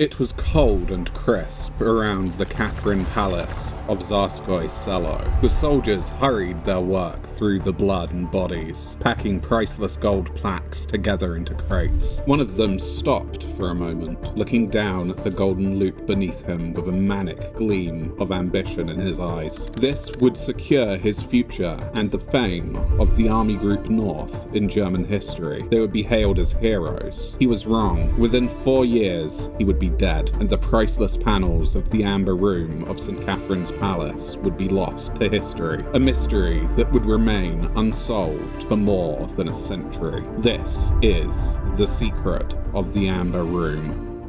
It was cold and crisp around the Catherine Palace of Tsarskoye Selo. The soldiers hurried their work through the blood and bodies, packing priceless gold plaques together into crates. One of them stopped for a moment, looking down at the golden loot beneath him with a manic gleam of ambition in his eyes. This would secure his future and the fame of the Army Group North in German history. They would be hailed as heroes. He was wrong. Within 4 years, he would be dead, and the priceless panels of the Amber Room of St. Catherine's Palace would be lost to history, a mystery that would remain unsolved for more than a century. This is the secret of the Amber Room.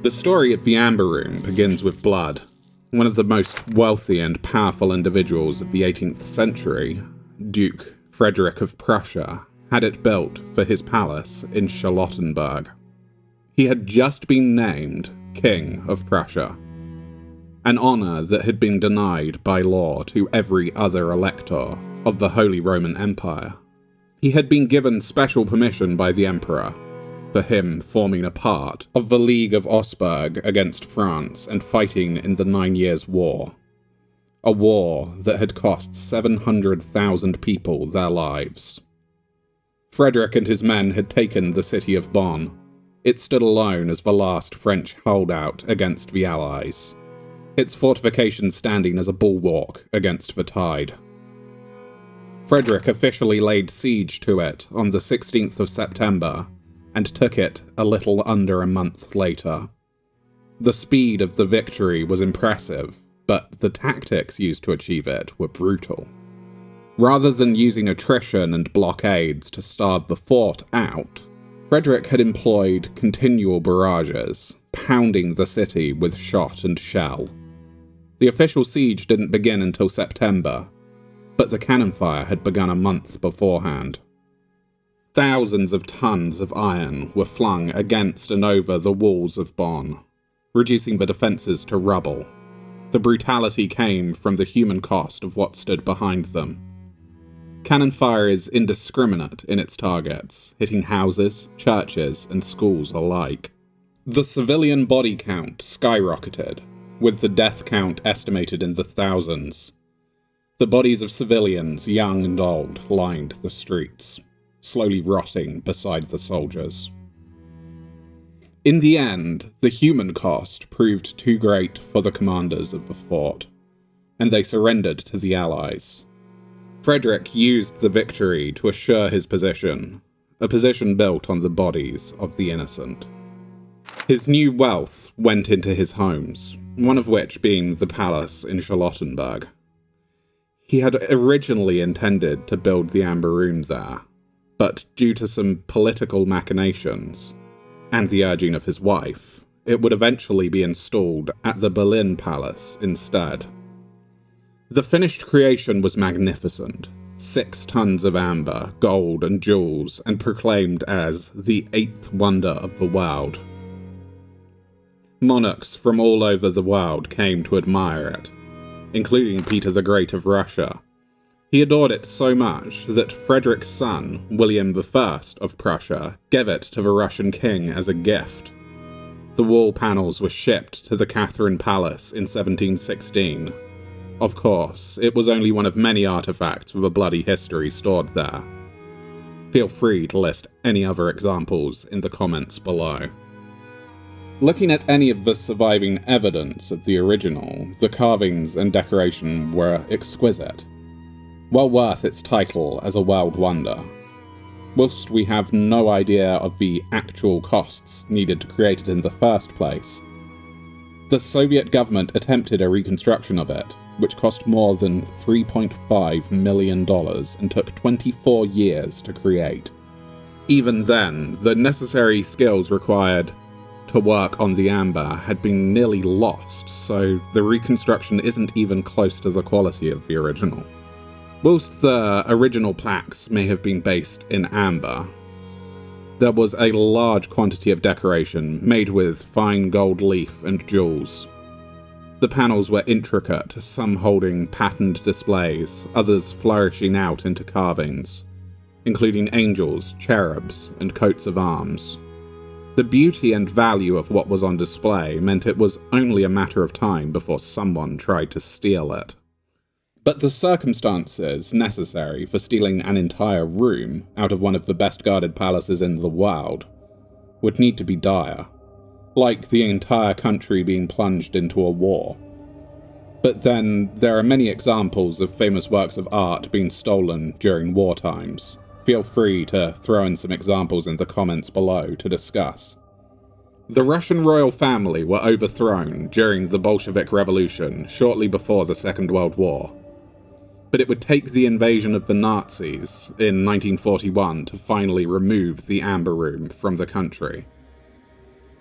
The story of the Amber Room begins with blood. One of the most wealthy and powerful individuals of the 18th century, Duke Frederick of Prussia, had it built for his palace in Charlottenburg. He had just been named King of Prussia, an honour that had been denied by law to every other elector of the Holy Roman Empire. He had been given special permission by the Emperor for him forming a part of the League of Augsburg against France and fighting in the 9 Years' War, a war that had cost 700,000 people their lives. Frederick and his men had taken the city of Bonn. It stood alone as the last French holdout against the Allies, its fortifications standing as a bulwark against the tide. Frederick officially laid siege to it on the 16th of September and took it a little under a month later. The speed of the victory was impressive, but the tactics used to achieve it were brutal. Rather than using attrition and blockades to starve the fort out, Frederick had employed continual barrages, pounding the city with shot and shell. The official siege didn't begin until September, but the cannon fire had begun a month beforehand. Thousands of tons of iron were flung against and over the walls of Bonn, reducing the defences to rubble. The brutality came from the human cost of what stood behind them. Cannon fire is indiscriminate in its targets, hitting houses, churches, and schools alike. The civilian body count skyrocketed, with the death count estimated in the thousands. The bodies of civilians, young and old, lined the streets, slowly rotting beside the soldiers. In the end, the human cost proved too great for the commanders of the fort, and they surrendered to the Allies. Frederick used the victory to assure his position, a position built on the bodies of the innocent. His new wealth went into his homes, one of which being the palace in Charlottenburg. He had originally intended to build the Amber Room there, but due to some political machinations, and the urging of his wife, it would eventually be installed at the Berlin Palace instead. The finished creation was magnificent, 6 tons of amber, gold, and jewels, and proclaimed as the 8th wonder of the world. Monarchs from all over the world came to admire it, including Peter the Great of Russia. He adored it so much that Frederick's son, William I of Prussia, gave it to the Russian king as a gift. The wall panels were shipped to the Catherine Palace in 1716. Of course, it was only one of many artifacts with a bloody history stored there. Feel free to list any other examples in the comments below. Looking at any of the surviving evidence of the original, the carvings and decoration were exquisite, well worth its title as a world wonder. Whilst we have no idea of the actual costs needed to create it in the first place, the Soviet government attempted a reconstruction of it, which cost more than $3.5 million and took 24 years to create. Even then, the necessary skills required to work on the amber had been nearly lost, so the reconstruction isn't even close to the quality of the original. Whilst the original plaques may have been based in amber, there was a large quantity of decoration made with fine gold leaf and jewels. The panels were intricate, some holding patterned displays, others flourishing out into carvings, including angels, cherubs, and coats of arms. The beauty and value of what was on display meant it was only a matter of time before someone tried to steal it. But the circumstances necessary for stealing an entire room out of one of the best-guarded palaces in the world would need to be dire, like the entire country being plunged into a war. But then, there are many examples of famous works of art being stolen during war times. Feel free to throw in some examples in the comments below to discuss. The Russian royal family were overthrown during the Bolshevik Revolution shortly before the Second World War. But it would take the invasion of the Nazis in 1941 to finally remove the Amber Room from the country.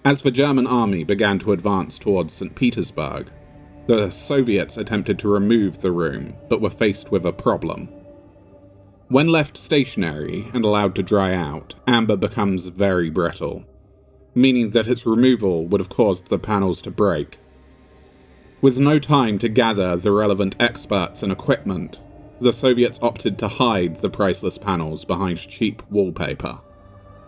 As the German army began to advance towards St. Petersburg, the Soviets attempted to remove the room, but were faced with a problem. When left stationary and allowed to dry out, amber becomes very brittle, meaning that its removal would have caused the panels to break. With no time to gather the relevant experts and equipment, the Soviets opted to hide the priceless panels behind cheap wallpaper.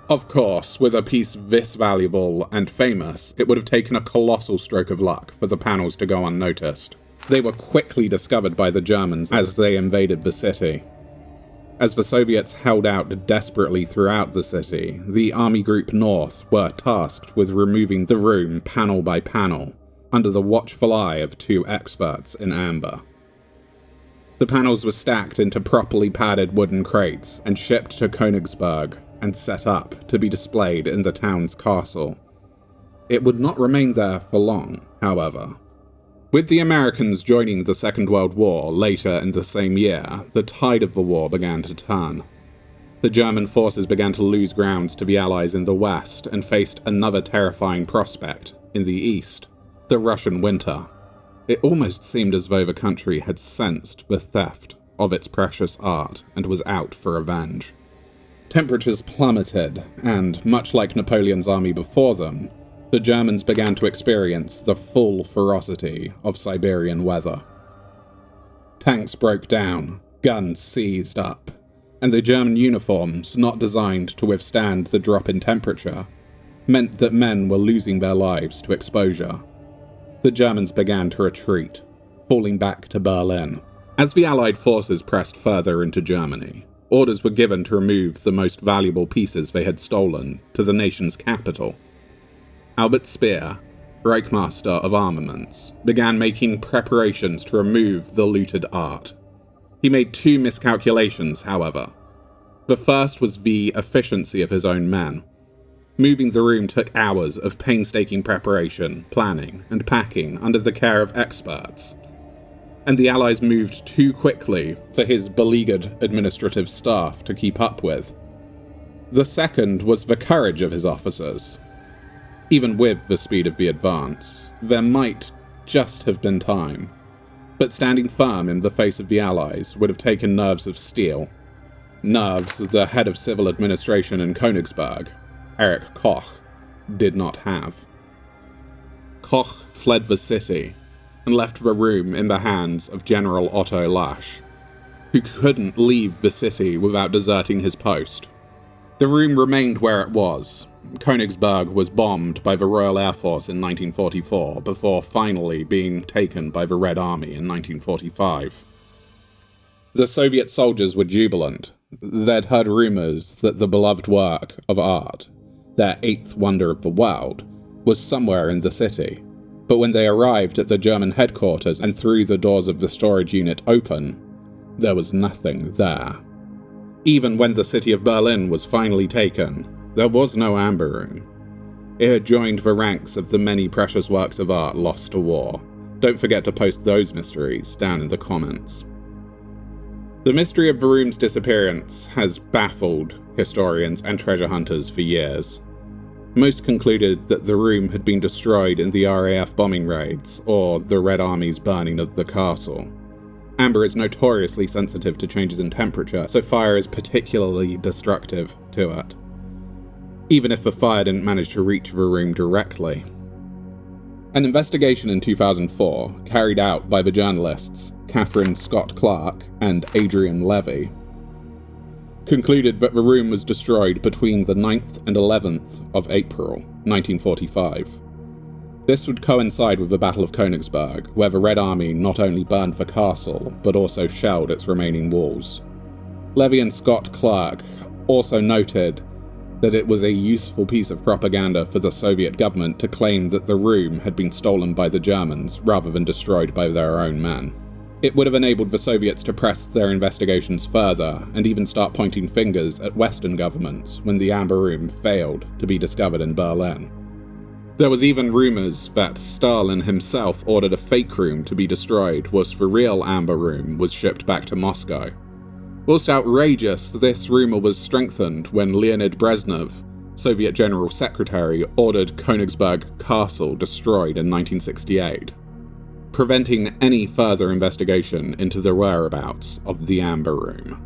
Of course, with a piece this valuable and famous, it would have taken a colossal stroke of luck for the panels to go unnoticed. They were quickly discovered by the Germans as they invaded the city. As the Soviets held out desperately throughout the city, the Army Group North were tasked with removing the room panel by panel, under the watchful eye of two experts in amber. The panels were stacked into properly padded wooden crates and shipped to Konigsberg and set up to be displayed in the town's castle. It would not remain there for long, however. With the Americans joining the Second World War later in the same year, the tide of the war began to turn. The German forces began to lose ground to the Allies in the west and faced another terrifying prospect in the east, the Russian winter. It almost seemed as though the country had sensed the theft of its precious art and was out for revenge. Temperatures plummeted, and much like Napoleon's army before them, the Germans began to experience the full ferocity of Siberian weather. Tanks broke down, guns seized up, and the German uniforms, not designed to withstand the drop in temperature, meant that men were losing their lives to exposure. The Germans began to retreat, falling back to Berlin. As the Allied forces pressed further into Germany, orders were given to remove the most valuable pieces they had stolen to the nation's capital. Albert Speer, Reichsmaster of Armaments, began making preparations to remove the looted art. He made two miscalculations, however. The first was the efficiency of his own men. Moving the room took hours of painstaking preparation, planning, and packing under the care of experts, and the Allies moved too quickly for his beleaguered administrative staff to keep up with. The second was the courage of his officers. Even with the speed of the advance, there might just have been time, but standing firm in the face of the Allies would have taken nerves of steel. Nerves the head of civil administration in Konigsberg, Erich Koch, did not have. Koch fled the city and left the room in the hands of General Otto Lasch, who couldn't leave the city without deserting his post. The room remained where it was. Konigsberg was bombed by the Royal Air Force in 1944, before finally being taken by the Red Army in 1945. The Soviet soldiers were jubilant. They'd heard rumors that the beloved work of art, their eighth wonder of the world, was somewhere in the city. But when they arrived at the German headquarters and threw the doors of the storage unit open, there was nothing there. Even when the city of Berlin was finally taken, there was no Amber Room. It had joined the ranks of the many precious works of art lost to war. Don't forget to post those mysteries down in the comments. The mystery of the room's disappearance has baffled historians and treasure hunters for years. Most concluded that the room had been destroyed in the RAF bombing raids or the Red Army's burning of the castle. Amber is notoriously sensitive to changes in temperature, so fire is particularly destructive to it, even if the fire didn't manage to reach the room directly. An investigation in 2004, carried out by the journalists Catherine Scott Clark and Adrian Levy, concluded that the room was destroyed between the 9th and 11th of April, 1945. This would coincide with the Battle of Konigsberg, where the Red Army not only burned the castle, but also shelled its remaining walls. Levy and Scott Clark also noted that it was a useful piece of propaganda for the Soviet government to claim that the room had been stolen by the Germans rather than destroyed by their own men. It would have enabled the Soviets to press their investigations further and even start pointing fingers at Western governments when the Amber Room failed to be discovered in Berlin. There was even rumours that Stalin himself ordered a fake room to be destroyed whilst the real Amber Room was shipped back to Moscow. Whilst outrageous, this rumour was strengthened when Leonid Brezhnev, Soviet General Secretary, ordered Konigsberg Castle destroyed in 1968, preventing any further investigation into the whereabouts of the Amber Room.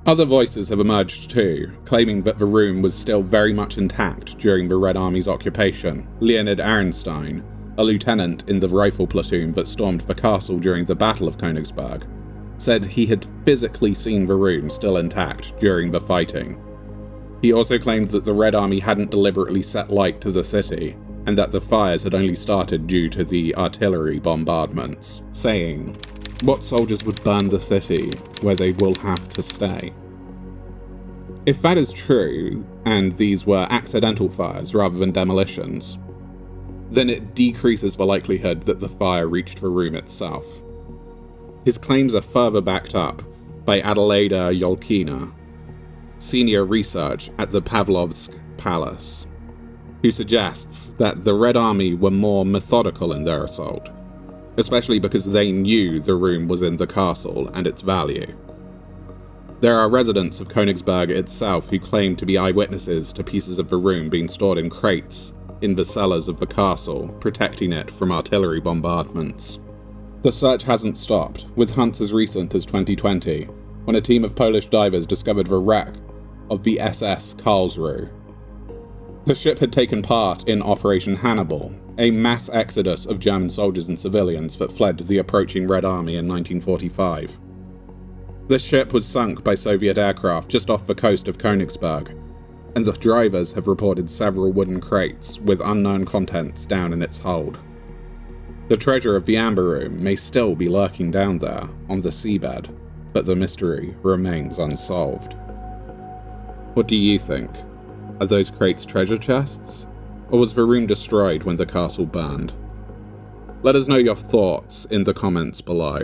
Other voices have emerged too, claiming that the room was still very much intact during the Red Army's occupation. Leonid Ehrenstein, a lieutenant in the rifle platoon that stormed the castle during the Battle of Konigsberg, said he had physically seen the room still intact during the fighting. He also claimed that the Red Army hadn't deliberately set light to the city, and that the fires had only started due to the artillery bombardments, saying, "What soldiers would burn the city where they will have to stay?" If that is true, and these were accidental fires rather than demolitions, then it decreases the likelihood that the fire reached the room itself. His claims are further backed up by Adelaida Yolkina, senior research at the Pavlovsk Palace, who suggests that the Red Army were more methodical in their assault, especially because they knew the room was in the castle and its value. There are residents of Konigsberg itself who claim to be eyewitnesses to pieces of the room being stored in crates in the cellars of the castle, protecting it from artillery bombardments. The search hasn't stopped, with hunts as recent as 2020, when a team of Polish divers discovered the wreck of the SS Karlsruhe. The ship had taken part in Operation Hannibal, a mass exodus of German soldiers and civilians that fled the approaching Red Army in 1945. The ship was sunk by Soviet aircraft just off the coast of Konigsberg, and the drivers have reported several wooden crates with unknown contents down in its hold. The treasure of the Amber Room may still be lurking down there on the seabed, but the mystery remains unsolved. What do you think? Are those crates treasure chests? Or was the room destroyed when the castle burned? Let us know your thoughts in the comments below.